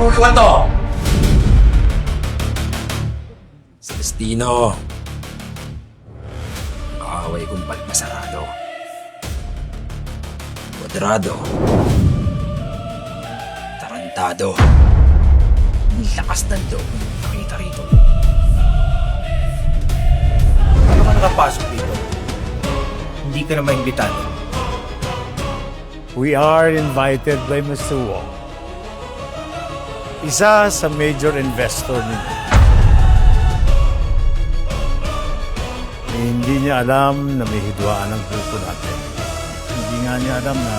Maguguluhan to! Celestino. Kaaway kong palmasarado. Kwadrado. Tarantado. Ang lakas ng loob ng nakita rito. Ano ka nakapasok dito? Hindi ka na maimbitado. We are invited by Mr. Wong. Isa sa major investor ninyo. Hindi niya alam na may hidwaan ang grupo natin. Hindi nga niya alam na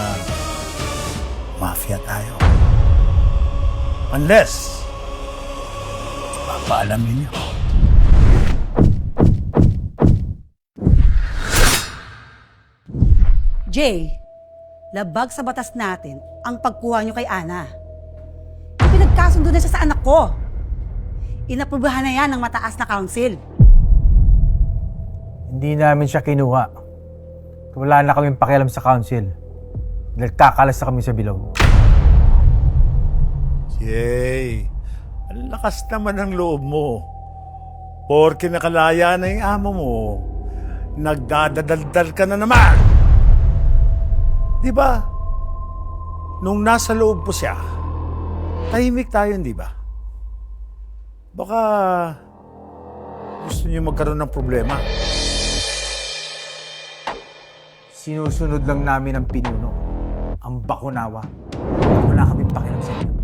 mafia tayo. Unless, papaalam ninyo. Jay, labag sa batas natin ang pagkuha niyo kay Ana. Ipinagkasundo na siya sa anak ko. Inaprubahan na yan ng mataas na council. Hindi namin siya kinuha. Wala na kaming pakialam sa council. Nagkakalas na kami sa bilog. Jay, ang lakas naman ng loob mo. Porke nakalaya na yung amo mo, nagdadadaldal ka na naman. Di ba? Nung nasa loob po siya, tahimik tayo, di ba? Baka gusto niyo magkaroon ng problema. Sinusunod lang namin ang pinuno. Ang bakunawa. Wala kaming pakialam sa inyo.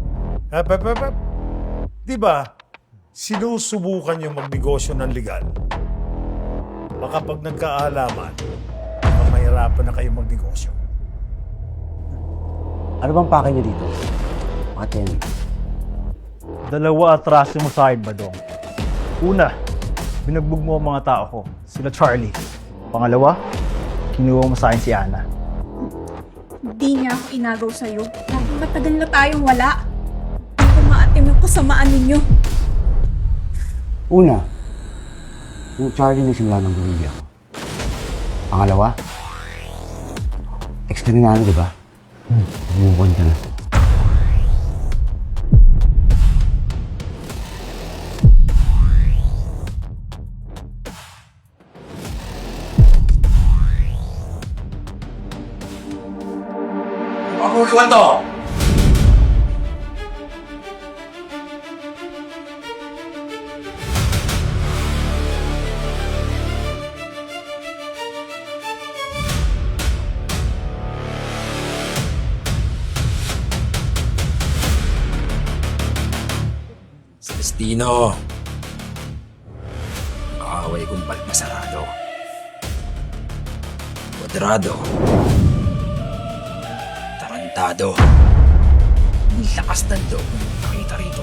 Di ba? Sinusubukan yung magnegosyo ng legal. Baka pag nagkaalaman, mahirapan na kayo magnegosyo. Ano bang pake niyo dito? Mga tenant. Dalawa atraso mo sa akin, Badong. Una, binugbog mo ang mga tao ko, sila Charlie. Pangalawa, kinuha mo sa akin si Ana. Hindi niya ako inagaw sa'yo. Dahil matagal na tayong wala. Kumaatim yung kasamaan ninyo. Una, yung Charlie na simula ng gawin ako. Pangalawa, ex ka rin na, di ba? Bumukon ka na. Maguguluhan to! Celestino. Kaaway kong palmasarado. Kwadrado. Tarantado. Ang lakas ng loob ng nakita rito.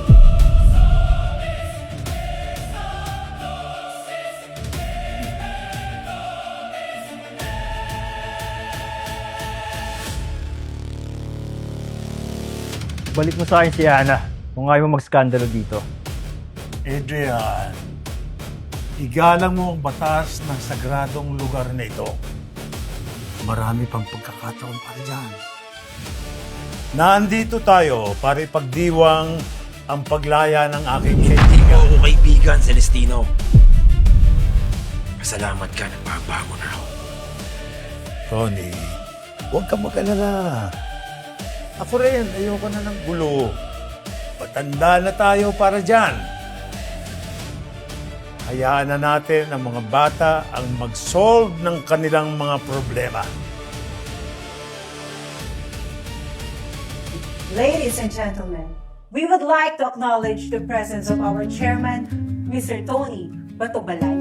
Balik mo sa akin si Ana kung ayaw mo mag-skandalo dito. Adrian, igalang mo ang batas ng sagradong lugar na ito. Marami pang pagkakataon para dyan. Nandito tayo para ipagdiwang ang paglaya ng aking kaibigan. Oo, kaibigan, Celestino. Pasalamat ka, nagbabago na ako. Tony, huwag kang mag-alala. Ako rin, ayoko na ng gulo. Patanda na tayo para dyan. Hayaan na natin ang mga bata ang mag-solve ng kanilang mga problema. Ladies and gentlemen, we would like to acknowledge the presence of our chairman, Mr. Tony Batobalay.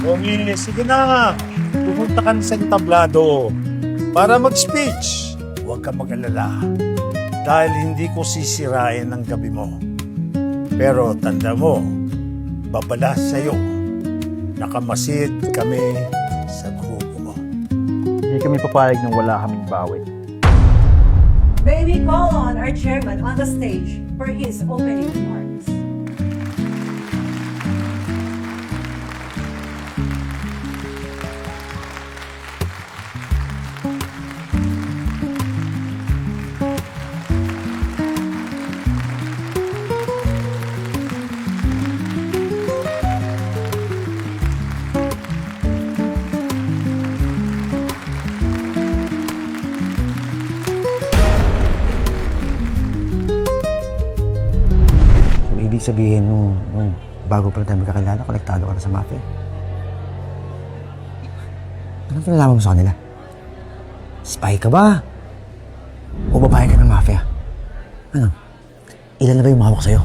Tony, sige na. Pumunta ka sa entablado para mag-speech. Huwag kang mag-alala dahil hindi ko sisirain ang gabi mo. Pero tanda mo, babala sa'yo. Nakamasid kami sa grupo mo. Hindi kami papayag nang wala kaming bawi. May we call on our chairman on the stage for his opening remarks. ibig sabihin nung bago pa tayo magkakilala, konektado ka na sa mafia. Anong pinalaman mo sa kanila? Spy ka ba? O babae ka ng mafia? Ano? Ilan na ba yung mahawak sa'yo?